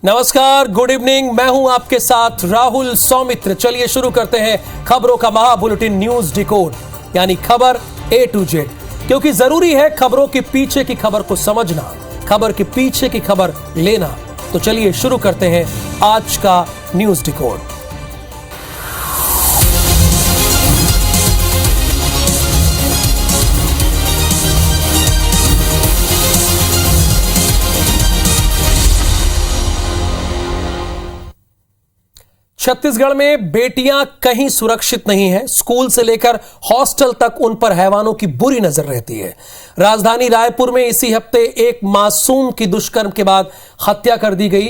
नमस्कार, good evening. मैं हूं आपके साथ राहुल सौमित्र। चलिए शुरू करते हैं खबरों का महाबुलेटिन न्यूज डिकोड, यानी खबर A to Z, क्योंकि जरूरी है खबरों के पीछे की खबर को समझना, खबर के पीछे की खबर लेना। तो चलिए शुरू करते हैं आज का न्यूज डिकोड। छत्तीसगढ़ में बेटियां कहीं सुरक्षित नहीं हैं। स्कूल से लेकर हॉस्टल तक उन पर हैवानों की बुरी नजर रहती है। राजधानी रायपुर में इसी हफ्ते एक मासूम की दुष्कर्म के बाद हत्या कर दी गई।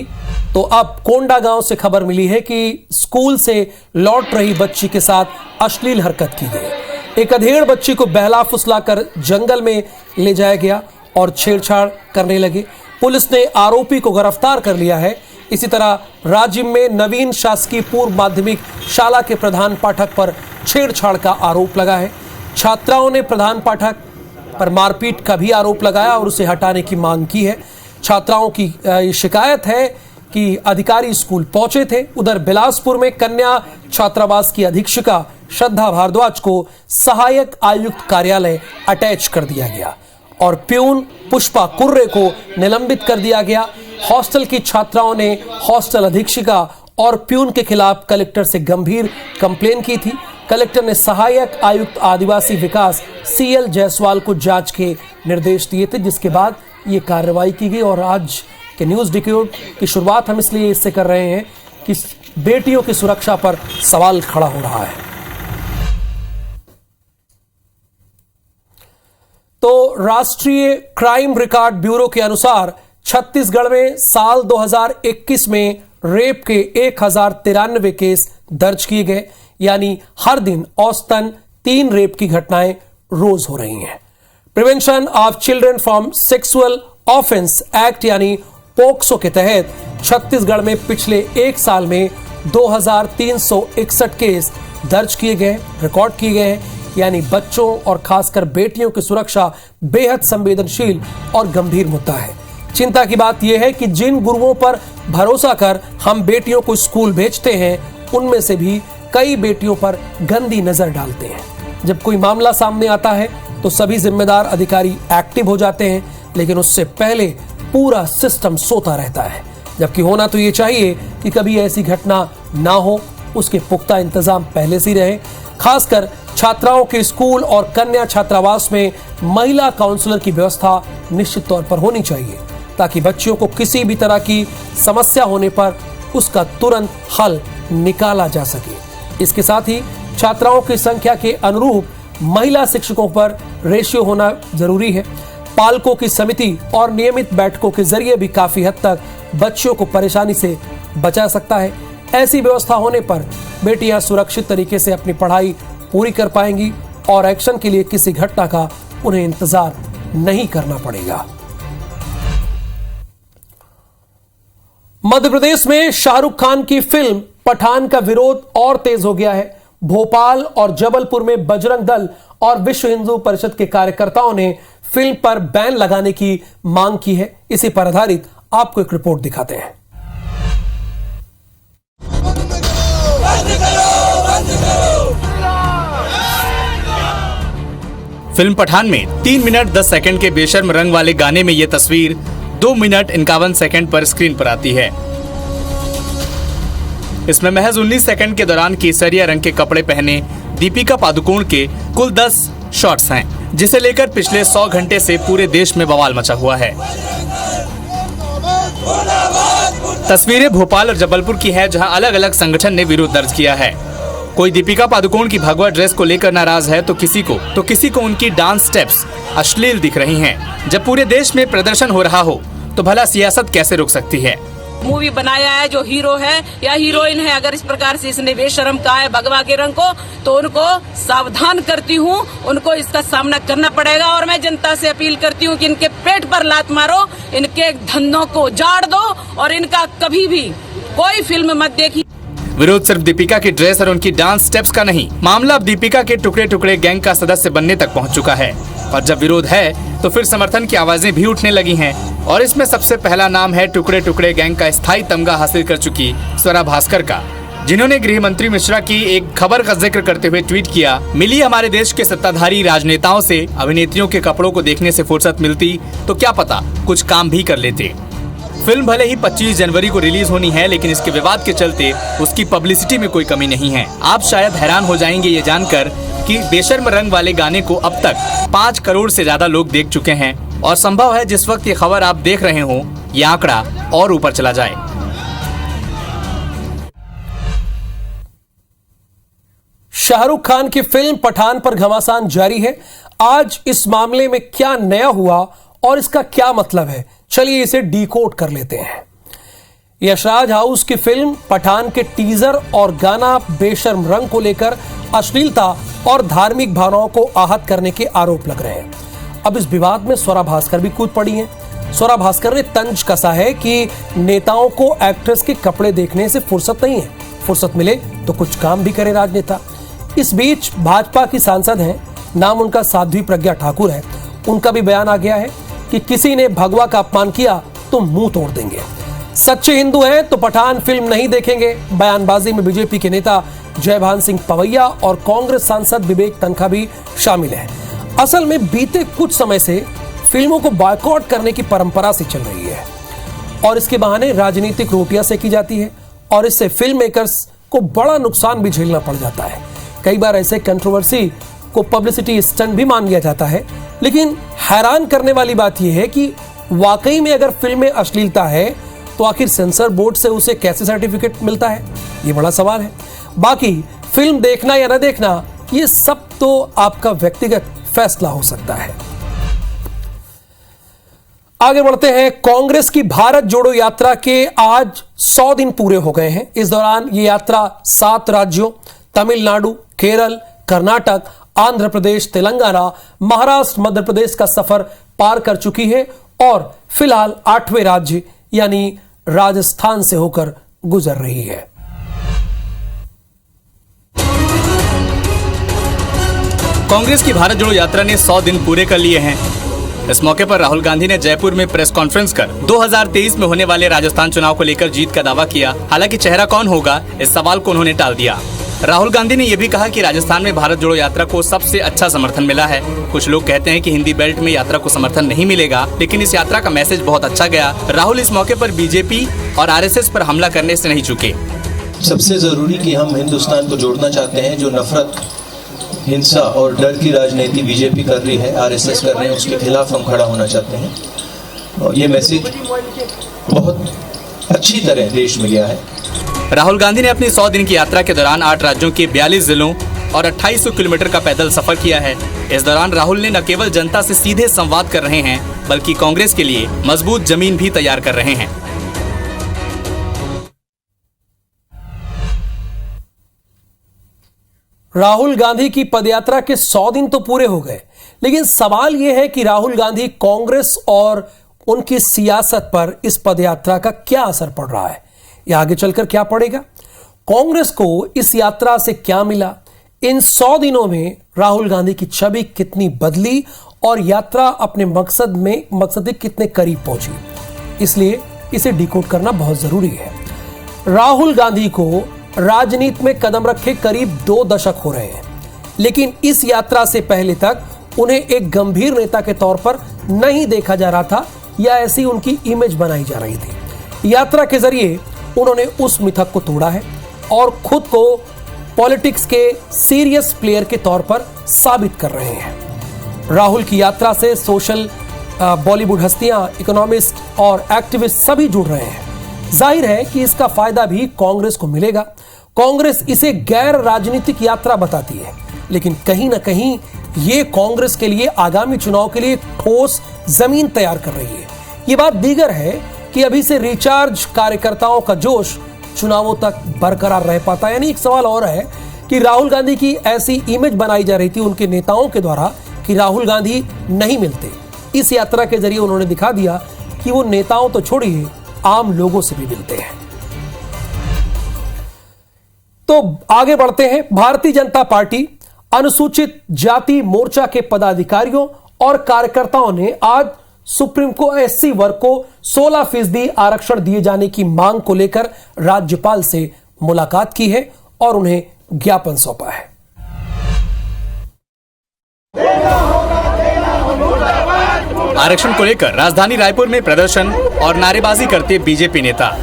तो अब कोंडागांव से खबर मिली है कि स्कूल से लौट रही बच्ची के साथ अश्लील हरकत की गई। एक अधेड़ बच्ची को बहला फुसलाकर जंगल में ले जाया गया और छेड़छाड़ करने लगे। पुलिस ने आरोपी को गिरफ्तार कर लिया है। इसी तरह राज्य में नवीन शासकीय पूर्व माध्यमिक शाला के प्रधान पाठक पर छेड़छाड़ का आरोप लगा है। छात्राओं ने प्रधान पाठक पर मारपीट का भी आरोप लगाया और उसे हटाने की मांग की है। छात्राओं की शिकायत है कि अधिकारी स्कूल पहुंचे थे। उधर बिलासपुर में कन्या छात्रावास की अधीक्षिका श्रद्धा भारद्वाज को सहायक आयुक्त कार्यालय अटैच कर दिया गया और प्यून पुष्पा कुर्रे को निलंबित कर दिया गया। हॉस्टल की छात्राओं ने हॉस्टल अधीक्षिका और प्यून के खिलाफ कलेक्टर से गंभीर कंप्लेन की थी। कलेक्टर ने सहायक आयुक्त आदिवासी विकास CL जायसवाल को जांच के निर्देश दिए थे, जिसके बाद ये कार्रवाई की गई। और आज के न्यूज डिकोड की शुरुआत हम इसलिए इससे कर रहे हैं कि बेटियों की सुरक्षा पर सवाल खड़ा हो रहा है। तो राष्ट्रीय क्राइम रिकॉर्ड ब्यूरो के अनुसार छत्तीसगढ़ में साल 2021 में रेप के 1093 केस दर्ज किए गए, यानी हर दिन औसतन 3 रेप की घटनाएं रोज हो रही हैं। Prevention of children from sexual offence act यानी पोक्सो के तहत छत्तीसगढ़ में पिछले एक साल में 2361 केस दर्ज किए गए, रिकॉर्ड किए गए हैं। यानी बच्चों और खासकर बेटियों की सुरक्षा बेहद संवेदनशील और गंभीर मुद्दा है। चिंता की बात यह है कि जिन गुरुओं पर भरोसा कर हम बेटियों को स्कूल भेजते हैं, उनमें से भी कई बेटियों पर गंदी नजर डालते हैं। जब कोई मामला सामने आता है तो सभी जिम्मेदार अधिकारी एक्टिव हो जाते हैं, लेकिन उससे पहले पूरा सिस्टम सोता रहता है। जबकि होना तो ये चाहिए कि कभी ऐसी घटना ना हो, उसके पुख्ता इंतजाम पहले से ही रहे। खासकर छात्राओं के स्कूल और कन्या छात्रावास में महिला काउंसलर की व्यवस्था निश्चित तौर पर होनी चाहिए, ताकि बच्चियों को किसी भी तरह की समस्या होने पर उसका तुरंत हल निकाला जा सके। इसके साथ ही छात्राओं की संख्या के अनुरूप महिला शिक्षकों पर रेशियो होना जरूरी है। पालकों की समिति और नियमित बैठकों के जरिए भी काफी हद तक बच्चियों को परेशानी से बचा सकता है। ऐसी व्यवस्था होने पर बेटियां सुरक्षित तरीके से अपनी पढ़ाई पूरी कर पाएंगी और एक्शन के लिए किसी घटना का उन्हें इंतजार नहीं करना पड़ेगा। मध्य प्रदेश में शाहरुख खान की फिल्म पठान का विरोध और तेज हो गया है। भोपाल और जबलपुर में बजरंग दल और विश्व हिंदू परिषद के कार्यकर्ताओं ने फिल्म पर बैन लगाने की मांग की है। इसी पर आधारित आपको एक रिपोर्ट दिखाते हैं। फिल्म पठान में 3 मिनट 10 सेकंड के बेशर्म रंग वाले गाने में ये तस्वीर 2 मिनट 51 सेकंड पर स्क्रीन पर आती है। इसमें महज 19 सेकंड के दौरान केसरिया रंग के कपड़े पहने दीपिका पादुकोण के कुल 10 शॉट्स हैं, जिसे लेकर पिछले 100 घंटे से पूरे देश में बवाल मचा हुआ है। तस्वीरें भोपाल और जबलपुर की है, जहां अलग अलग संगठन ने विरोध दर्ज किया है। कोई दीपिका पादुकोण की भगवा ड्रेस को लेकर नाराज है तो किसी को उनकी डांस स्टेप्स अश्लील दिख रही हैं। जब पूरे देश में प्रदर्शन हो रहा हो तो भला सियासत कैसे रोक सकती है। मूवी बनाया है, जो हीरो है या हीरोइन है, अगर इस प्रकार से इसने बेशर्म कहा है भगवा के रंग को, तो उनको सावधान करती हूँ, उनको इसका सामना करना पड़ेगा। और मैं जनता से अपील करती हूँ कि इनके पेट पर लात मारो, इनके धंधों को उजाड़ दो और इनका कभी भी कोई फिल्म मत देखिए। विरोध सिर्फ दीपिका की ड्रेस और उनकी डांस स्टेप्स का नहीं, मामला अब दीपिका के टुकड़े टुकड़े गैंग का सदस्य बनने तक पहुंच चुका है। और जब विरोध है तो फिर समर्थन की आवाजें भी उठने लगी हैं और इसमें सबसे पहला नाम है टुकड़े टुकड़े गैंग का स्थायी तमगा हासिल कर चुकी स्वरा भास्कर का, जिन्होंने गृह मंत्री मिश्रा की एक खबर का जिक्र करते हुए ट्वीट किया, मिली हमारे देश के सत्ताधारी राजनेताओं से अभिनेत्रियों के कपड़ों को देखने से फुर्सत मिलती तो क्या पता कुछ काम भी कर लेते। फिल्म भले ही 25 जनवरी को रिलीज होनी है, लेकिन इसके विवाद के चलते उसकी पब्लिसिटी में कोई कमी नहीं है। आप शायद हैरान हो जाएंगे ये जानकर कि बेशर्म रंग वाले गाने को अब तक 5 करोड़ से ज्यादा लोग देख चुके हैं और संभव है जिस वक्त ये खबर आप देख रहे हो ये आंकड़ा और ऊपर चला जाए। शाहरुख खान की फिल्म पठान पर घमासान जारी है। आज इस मामले में क्या नया हुआ और इसका क्या मतलब है, चलिए इसे डीकोड कर लेते हैं। यशराज हाउस की फिल्म पठान के टीजर और गाना बेशर्म रंग को लेकर अश्लीलता और धार्मिक भावनाओं को आहत करने के आरोप लग रहे हैं। अब इस विवाद में स्वरा भास्कर भी कूद पड़ी हैं। स्वरा भास्कर ने तंज कसा है कि नेताओं को एक्ट्रेस के कपड़े देखने से फुर्सत नहीं है, फुर्सत मिले तो कुछ काम भी करे राजनेता। इस बीच भाजपा की सांसद हैं, नाम उनका साध्वी प्रज्ञा ठाकुर है, उनका भी बयान आ गया है कि किसी ने भगवा का अपमान किया तो मुंह तोड़ देंगे। सच्चे हिंदू हैं तो पठान फिल्म नहीं देखेंगे। बयानबाजी में बीजेपी के नेता जयभान सिंह पवैया और कांग्रेस सांसद विवेक तनखा भी शामिल हैं। असल में बीते कुछ समय से फिल्मों को बॉयकॉट करने की परंपरा से चल रही है और इसके बहाने राजनीतिक रोटियां सेकी जाती है और इससे फिल्म मेकर्स को बड़ा नुकसान भी झेलना पड़ जाता है। कई बार ऐसे कंट्रोवर्सी को पब्लिसिटी स्टंट भी मान लिया जाता है, लेकिन हैरान करने वाली बात यह है कि वाकई में अगर फिल्म में अश्लीलता है तो आखिर सेंसर बोर्ड से उसे कैसे सर्टिफिकेट मिलता है, ये बड़ा सवाल है। बाकी फिल्म देखना या न देखना ये सब तो आपका व्यक्तिगत फैसला हो सकता है। आगे बढ़ते हैं। कांग्रेस की भारत जोड़ो यात्रा के आज 100 दिन पूरे हो गए हैं। इस दौरान ये यात्रा 7 राज्यों तमिलनाडु, केरल, कर्नाटक, आंध्र प्रदेश, तेलंगाना, महाराष्ट्र, मध्य प्रदेश का सफर पार कर चुकी है और फिलहाल 8वें राज्य यानी राजस्थान से होकर गुजर रही है। कांग्रेस की भारत जोड़ो यात्रा ने 100 दिन पूरे कर लिए हैं। इस मौके पर राहुल गांधी ने जयपुर में प्रेस कॉन्फ्रेंस कर 2023 में होने वाले राजस्थान चुनाव को लेकर जीत का दावा किया। हालांकि चेहरा कौन होगा इस सवाल को उन्होंने टाल दिया। राहुल गांधी ने यह भी कहा कि राजस्थान में भारत जोड़ो यात्रा को सबसे अच्छा समर्थन मिला है। कुछ लोग कहते हैं कि हिंदी बेल्ट में यात्रा को समर्थन नहीं मिलेगा, लेकिन इस यात्रा का मैसेज बहुत अच्छा गया। राहुल इस मौके पर बीजेपी और आरएसएस पर हमला करने से नहीं चूके। सबसे जरूरी कि हम हिंदुस्तान को जोड़ना चाहते हैं। जो नफरत, हिंसा और डर की राजनीति बीजेपी कर रही है, आरएसएस कर रहे हैं, उसके खिलाफ हम खड़ा होना चाहते हैं और ये मैसेज बहुत अच्छी तरह देश में गया है। राहुल गांधी ने अपनी 100 दिन की यात्रा के दौरान 8 राज्यों के 42 जिलों और 2800 किलोमीटर का पैदल सफर किया है। इस दौरान राहुल ने न केवल जनता से सीधे संवाद कर रहे हैं, बल्कि कांग्रेस के लिए मजबूत जमीन भी तैयार कर रहे हैं। राहुल गांधी की पदयात्रा के 100 दिन तो पूरे हो गए, लेकिन सवाल यह है कि राहुल गांधी, कांग्रेस और उनकी सियासत पर इस पदयात्रा का क्या असर पड़ रहा है या आगे चलकर क्या पड़ेगा। कांग्रेस को इस यात्रा से क्या मिला, इन 100 दिनों में राहुल गांधी की छवि कितनी बदली और यात्रा अपने मकसद के कितने करीब पहुंची, इसलिए इसे डिकोड करना बहुत जरूरी है। राहुल गांधी को राजनीति में कदम रखे करीब 2 दशक हो रहे हैं, लेकिन इस यात्रा से पहले तक उन्हें एक गंभीर नेता के तौर पर नहीं देखा जा रहा था या ऐसी उनकी इमेज बनाई जा रही थी। यात्रा के जरिए उन्होंने उस मिथक को तोड़ा है और खुद को पॉलिटिक्स के सीरियस प्लेयर के तौर पर साबित कर रहे हैं। राहुल की यात्रा से सोशल, बॉलीवुड हस्तियां, इकोनॉमिस्ट और एक्टिविस्ट सभी जुड़ रहे हैं। जाहिर है कि इसका फायदा भी कांग्रेस को मिलेगा। कांग्रेस इसे गैर राजनीतिक यात्रा बताती है, लेकिन कहीं ना कहीं ये कांग्रेस के लिए आगामी चुनाव के लिए ठोस जमीन तैयार कर रही है। ये बात दीगर है कि अभी से रिचार्ज कार्यकर्ताओं का जोश चुनावों तक बरकरार रह पाता है। यानी एक सवाल और है कि राहुल गांधी की ऐसी इमेज बनाई जा रही थी उनके नेताओं के द्वारा कि राहुल गांधी नहीं मिलते। इस यात्रा के जरिए उन्होंने दिखा दिया कि वो नेताओं तो छोड़िए, आम लोगों से भी मिलते हैं। तो आगे बढ़ते हैं। भारतीय जनता पार्टी अनुसूचित जाति मोर्चा के पदाधिकारियों और कार्यकर्ताओं ने आज सुप्रीम को एससी वर्ग को 16% आरक्षण दिए जाने की मांग को लेकर राज्यपाल से मुलाकात की है और उन्हें ज्ञापन सौंपा है। आरक्षण को लेकर राजधानी रायपुर में प्रदर्शन और नारेबाजी करते बीजेपी नेता।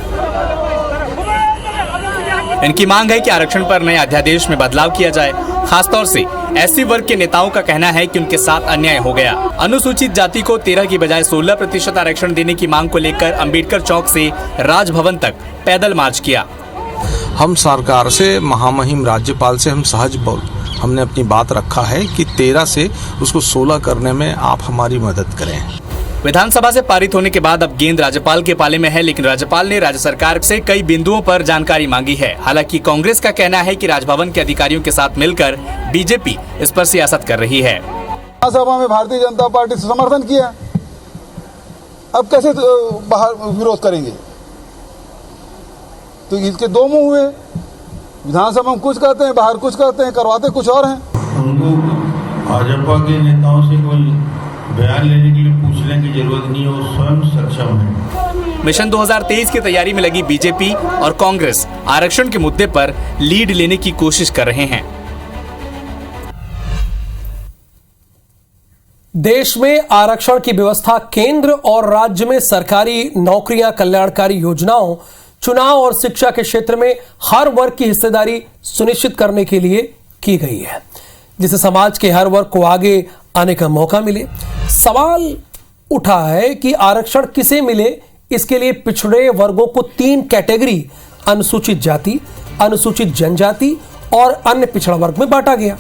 इनकी मांग है कि आरक्षण पर नए अध्यादेश में बदलाव किया जाए। खासतौर से एससी वर्ग के नेताओं का कहना है कि उनके साथ अन्याय हो गया। अनुसूचित जाति को 13 की बजाय 16% आरक्षण देने की मांग को लेकर अंबेडकर चौक से राजभवन तक पैदल मार्च किया। हम सरकार से, महामहिम राज्यपाल से हमने अपनी बात रखा है कि 13 से उसको 16 करने में आप हमारी मदद करें। विधानसभा से पारित होने के बाद अब गेंद राज्यपाल के पाले में है, लेकिन राज्यपाल ने राज्य सरकार से कई बिंदुओं पर जानकारी मांगी है। हालांकि कांग्रेस का कहना है कि राजभवन के अधिकारियों के साथ मिलकर बीजेपी इस पर सियासत कर रही है। विधानसभा में भारतीय जनता पार्टी से समर्थन किया, अब कैसे बाहर विरोध करेंगे? तो इसके दो मुंह हुए। विधानसभा में कुछ कहते हैं, बाहर कुछ कहते हैं, करवाते कुछ और हैं। उनको भाजपा के नेताओं से कोई बयान लेने के लिए पूछने की जरूरत नहीं है, वो स्वयं सक्षम है। मिशन 2023 की तैयारी में लगी बीजेपी और कांग्रेस आरक्षण के मुद्दे पर लीड लेने की कोशिश कर रहे हैं। देश में आरक्षण की व्यवस्था केंद्र और राज्य में सरकारी नौकरियां, कल्याणकारी योजनाओं, चुनाव और शिक्षा के क्षेत्र में हर वर्ग की हिस्सेदारी सुनिश्चित करने के लिए की गई है, जिससे समाज के हर वर्ग को आगे आने का मौका मिले। सवाल उठा है कि आरक्षण किसे मिले। इसके लिए पिछड़े वर्गों को 3 कैटेगरी, अनुसूचित जाति, अनुसूचित जनजाति और अन्य पिछड़ा वर्ग में बांटा गया।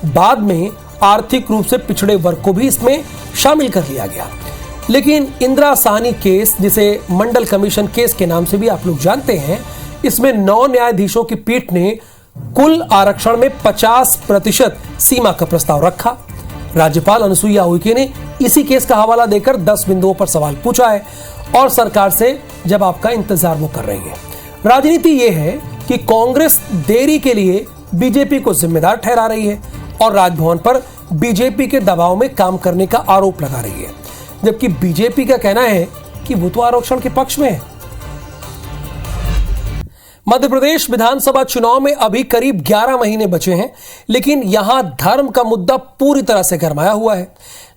बाद में आर्थिक रूप से पिछड़े वर्ग को भी इसमें शामिल कर लिया गया। लेकिन इंदिरा साहनी केस, जिसे मंडल कमीशन केस के नाम से भी आप लोग जानते हैं, इसमें 9 न्यायाधीशों की पीठ ने कुल आरक्षण में 50% सीमा का प्रस्ताव रखा। राज्यपाल अनुसुईया उइके ने इसी केस का हवाला देकर 10 बिंदुओं पर सवाल पूछा है और सरकार से जवाब का इंतजार वो कर रही है। राजनीति ये है कि कांग्रेस देरी के लिए बीजेपी को जिम्मेदार ठहरा रही है और राजभवन पर बीजेपी के दबाव में काम करने का आरोप लगा रही है, जबकि बीजेपी का कहना है कि वो तो आरक्षण के पक्ष में है। मध्य प्रदेश विधानसभा चुनाव में अभी करीब 11 महीने बचे हैं, लेकिन यहां धर्म का मुद्दा पूरी तरह से गरमाया हुआ है।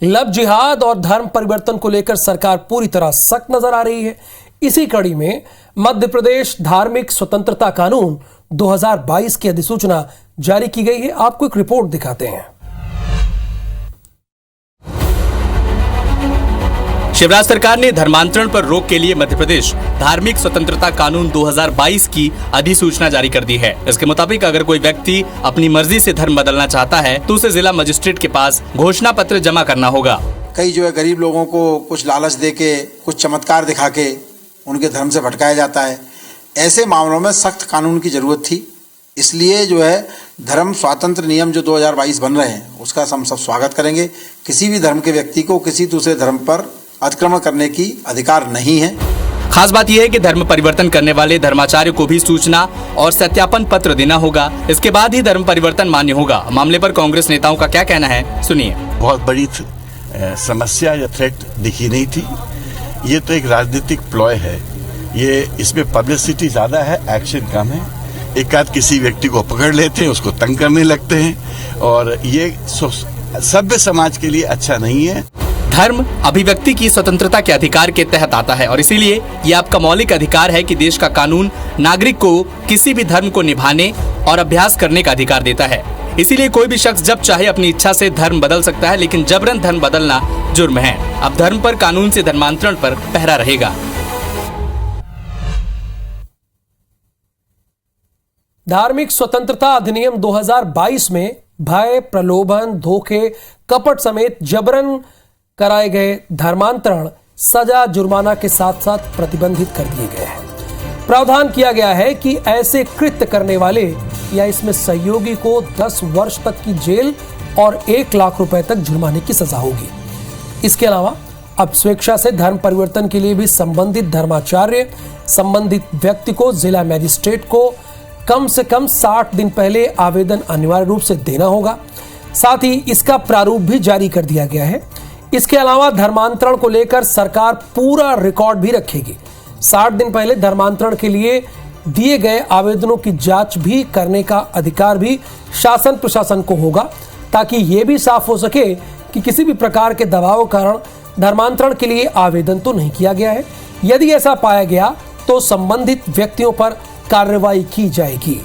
लव जिहाद और धर्म परिवर्तन को लेकर सरकार पूरी तरह सख्त नजर आ रही है। इसी कड़ी में मध्य प्रदेश धार्मिक स्वतंत्रता कानून 2022 की अधिसूचना जारी की गई है। आपको एक रिपोर्ट दिखाते हैं। शिवराज सरकार ने धर्मांतरण पर रोक के लिए मध्य प्रदेश धार्मिक स्वतंत्रता कानून 2022 की अधिसूचना जारी कर दी है। इसके मुताबिक अगर कोई व्यक्ति अपनी मर्जी से धर्म बदलना चाहता है तो उसे जिला मजिस्ट्रेट के पास घोषणा पत्र जमा करना होगा। कई जो है गरीब लोगों को कुछ लालच दे के, कुछ चमत्कार दिखा के उनके धर्म से भटकाया जाता है। ऐसे मामलों में सख्त कानून की जरूरत थी। इसलिए जो है धर्म स्वातंत्र नियम जो 2022 बन रहे हैं उसका हम सब स्वागत करेंगे। किसी भी धर्म के व्यक्ति को किसी दूसरे धर्म पर अतिक्रमण करने की अधिकार नहीं है। खास बात यह है कि धर्म परिवर्तन करने वाले धर्माचार्य को भी सूचना और सत्यापन पत्र देना होगा। इसके बाद ही धर्म परिवर्तन मान्य होगा। मामले पर कांग्रेस नेताओं का क्या कहना है, सुनिए। बहुत बड़ी समस्या या थ्रेट दिखी नहीं थी। ये तो एक राजनीतिक प्लॉय है। ये इसमें पब्लिसिटी ज्यादा है, एक्शन कम है। एक आध किसी व्यक्ति को पकड़ लेते हैं, उसको तंग करने लगते हैं और ये सभ्य समाज के लिए अच्छा नहीं है। धर्म अभिव्यक्ति की स्वतंत्रता के अधिकार के तहत आता है और इसीलिए ये आपका मौलिक अधिकार है कि देश का कानून नागरिक को किसी भी धर्म को निभाने और अभ्यास करने का अधिकार देता है। इसीलिए कोई भी शख्स जब चाहे अपनी इच्छा से धर्म बदल सकता है, लेकिन जबरन धर्म बदलना जुर्म है। अब धर्म पर कानून से धर्मांतरण पर पहरा रहेगा। धार्मिक स्वतंत्रता अधिनियम 2022 में भय, प्रलोभन, धोखे, कपट समेत जबरन कराए गए धर्मांतरण सजा, जुर्माना के साथ साथ प्रतिबंधित कर दिए गए हैं। प्रावधान किया गया है कि ऐसे कृत्य करने वाले या इसमें सहयोगी को 10 वर्ष तक की जेल और 1 लाख रुपए तक जुर्माने की सजा होगी। इसके अलावा अब स्वेच्छा से धर्म परिवर्तन के लिए भी संबंधित धर्माचार्य, संबंधित व्यक्ति को जिला मजिस्ट्रेट को कम से कम 60 दिन पहले आवेदन अनिवार्य रूप से देना होगा। साथ ही इसका प्रारूप भी जारी कर दिया गया है। इसके अलावा धर्मांतरण को लेकर सरकार पूरा रिकॉर्ड भी रखेगी। 60 दिन पहले धर्मांतरण के लिए दिए गए आवेदनों की जांच भी करने का अधिकार भी शासन प्रशासन को होगा, ताकि यह भी साफ हो सके कि किसी भी प्रकार के दबाव के कारण धर्मांतरण के लिए आवेदन तो नहीं किया गया है। यदि ऐसा पाया गया तो संबंधित व्यक्तियों पर कार्रवाई की जाएगी।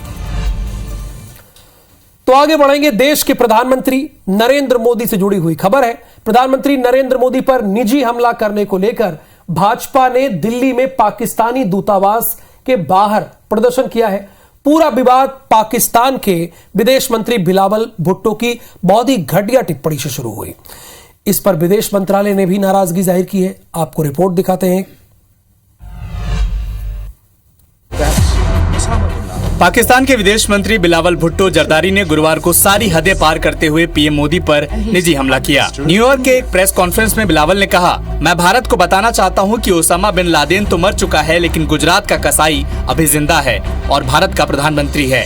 तो आगे बढ़ेंगे। देश के प्रधानमंत्री नरेंद्र मोदी से जुड़ी हुई खबर है। प्रधानमंत्री नरेंद्र मोदी पर निजी हमला करने को लेकर भाजपा ने दिल्ली में पाकिस्तानी दूतावास के बाहर प्रदर्शन किया है। पूरा विवाद पाकिस्तान के विदेश मंत्री बिलावल भुट्टो की बहुत ही घटिया टिप्पणी से शुरू हुई। इस पर विदेश मंत्रालय ने भी नाराजगी जाहिर की है। आपको रिपोर्ट दिखाते हैं। पाकिस्तान के विदेश मंत्री बिलावल भुट्टो जरदारी ने गुरुवार को सारी हदें पार करते हुए पीएम मोदी पर निजी हमला किया। न्यूयॉर्क के एक प्रेस कॉन्फ्रेंस में बिलावल ने कहा, मैं भारत को बताना चाहता हूं कि ओसामा बिन लादेन तो मर चुका है, लेकिन गुजरात का कसाई अभी जिंदा है और भारत का प्रधानमंत्री है।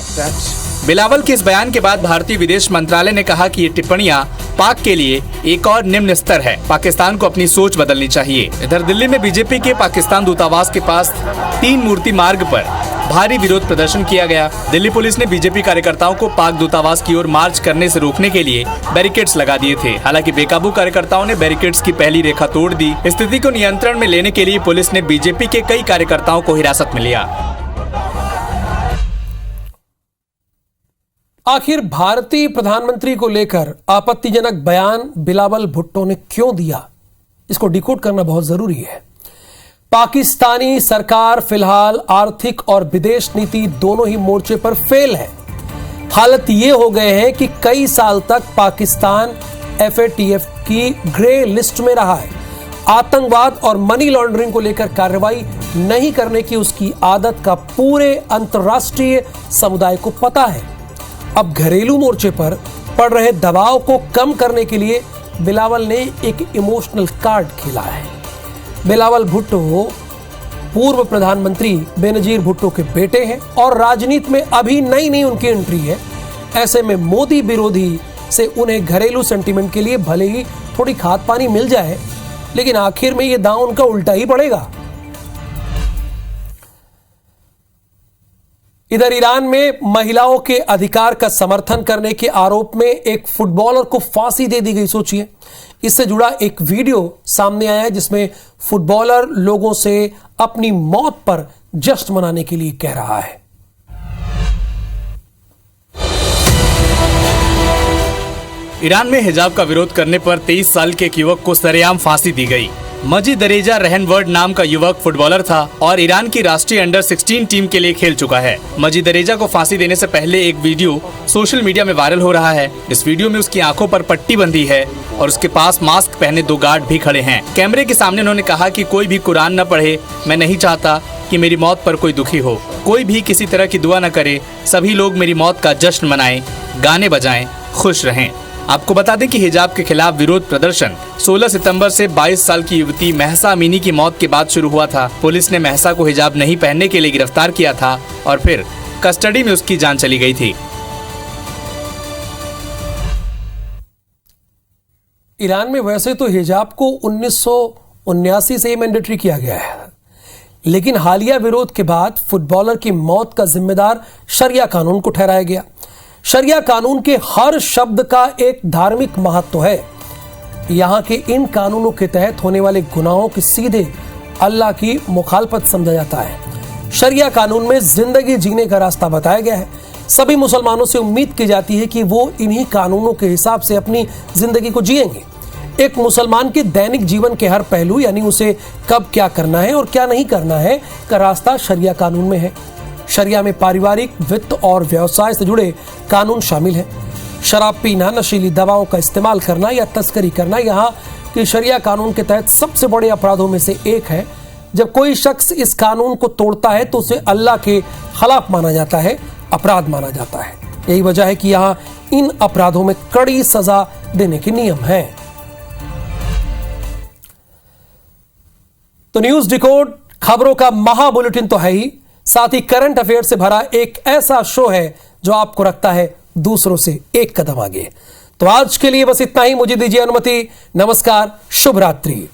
बिलावल के इस बयान के बाद भारतीय विदेश मंत्रालय ने कहा कि ये टिप्पणियां पाक के लिए एक और निम्न स्तर है। पाकिस्तान को अपनी सोच बदलनी चाहिए। इधर दिल्ली में बीजेपी के पाकिस्तान दूतावास के पास 3 मूर्ति मार्ग पर भारी विरोध प्रदर्शन किया गया। दिल्ली पुलिस ने बीजेपी कार्यकर्ताओं को पाक दूतावास की ओर मार्च करने से रोकने के लिए बैरिकेड्स लगा दिए थे। हालांकि बेकाबू कार्यकर्ताओं ने बैरिकेड्स की पहली रेखा तोड़ दी। स्थिति को नियंत्रण में लेने के लिए पुलिस ने बीजेपी के कई कार्यकर्ताओं को हिरासत में लिया। आखिर भारतीय प्रधानमंत्री को लेकर आपत्तिजनक बयान बिलावल भुट्टो ने क्यों दिया, इसको डिकोड करना बहुत जरूरी है। पाकिस्तानी सरकार फिलहाल आर्थिक और विदेश नीति दोनों ही मोर्चे पर फेल है। हालत ये हो गए हैं कि कई साल तक पाकिस्तान FATF की ग्रे लिस्ट में रहा है। आतंकवाद और मनी लॉन्ड्रिंग को लेकर कार्रवाई नहीं करने की उसकी आदत का पूरे अंतर्राष्ट्रीय समुदाय को पता है। अब घरेलू मोर्चे पर पड़ रहे दबाव को कम करने के लिए बिलावल ने एक इमोशनल कार्ड खेला है। बिलावल भुट्टो पूर्व प्रधानमंत्री बेनजीर भुट्टो के बेटे हैं और राजनीति में अभी नई उनकी एंट्री है। ऐसे में मोदी विरोधी से उन्हें घरेलू सेंटीमेंट के लिए भले ही थोड़ी खाद पानी मिल जाए, लेकिन आखिर में यह दांव उनका उल्टा ही पड़ेगा। इधर ईरान में महिलाओं के अधिकार का समर्थन करने के आरोप में एक फुटबॉलर को फांसी दे दी गई। सोचिए, इससे जुड़ा एक वीडियो सामने आया है जिसमें फुटबॉलर लोगों से अपनी मौत पर जश्न मनाने के लिए कह रहा है। ईरान में हिजाब का विरोध करने पर 23 साल के एक युवक को सरेआम फांसी दी गई। मजीद दरेजा रहनवर्ड नाम का युवक फुटबॉलर था और ईरान की राष्ट्रीय अंडर 16 टीम के लिए खेल चुका है। मजीद दरेजा को फांसी देने से पहले एक वीडियो सोशल मीडिया में वायरल हो रहा है। इस वीडियो में उसकी आंखों पर पट्टी बंधी है और उसके पास मास्क पहने 2 गार्ड भी खड़े हैं। कैमरे के सामने उन्होंने कहा कि कोई भी कुरान न पढ़े, मैं नहीं चाहता कि मेरी मौत पर कोई दुखी हो, कोई भी किसी तरह की दुआ न करे, सभी लोग मेरी मौत का जश्न मनाएं, गाने बजाएं, खुश रहें। आपको बता दें कि हिजाब के खिलाफ विरोध प्रदर्शन 16 सितंबर से 22 साल की युवती महसा अमीनी की मौत के बाद शुरू हुआ था। पुलिस ने महसा को हिजाब नहीं पहनने के लिए गिरफ्तार किया था और फिर कस्टडी में उसकी जान चली गई थी। ईरान में वैसे तो हिजाब को 1979 से मैंडेटरी किया गया है, लेकिन हालिया विरोध के बाद फुटबॉलर की मौत का जिम्मेदार शरिया कानून को ठहराया गया। शरिया कानून के हर शब्द का एक धार्मिक महत्व है। यहां के इन कानूनों के तहत होने वाले गुनाहों की सीधे अल्लाह की मुखालफत समझा जाता है। शरिया कानून में जिंदगी जीने का रास्ता बताया गया है। सभी मुसलमानों से उम्मीद की जाती है कि वो इन्हीं कानूनों के हिसाब से अपनी जिंदगी को जिएंगे। एक मुसलमान के दैनिक जीवन के हर पहलू, यानी उसे कब क्या करना है और क्या नहीं करना है, का रास्ता शरिया कानून में है। शरिया में पारिवारिक, वित्त और व्यवसाय से जुड़े कानून शामिल हैं। शराब पीना, नशीली दवाओं का इस्तेमाल करना या तस्करी करना यहाँ के शरिया कानून के तहत सबसे बड़े अपराधों में से एक है। जब कोई शख्स इस कानून को तोड़ता है तो उसे अल्लाह के खिलाफ माना जाता है, अपराध माना जाता है। यही वजह है कि यहाँ इन अपराधों में कड़ी सजा देने के नियम हैं। तो न्यूज डिकोड खबरों का महा बुलेटिन तो है ही, साथ ही करंट अफेयर से भरा एक ऐसा शो है जो आपको रखता है दूसरों से एक कदम आगे। तो आज के लिए बस इतना ही। मुझे दीजिए अनुमति। नमस्कार, शुभ रात्रि।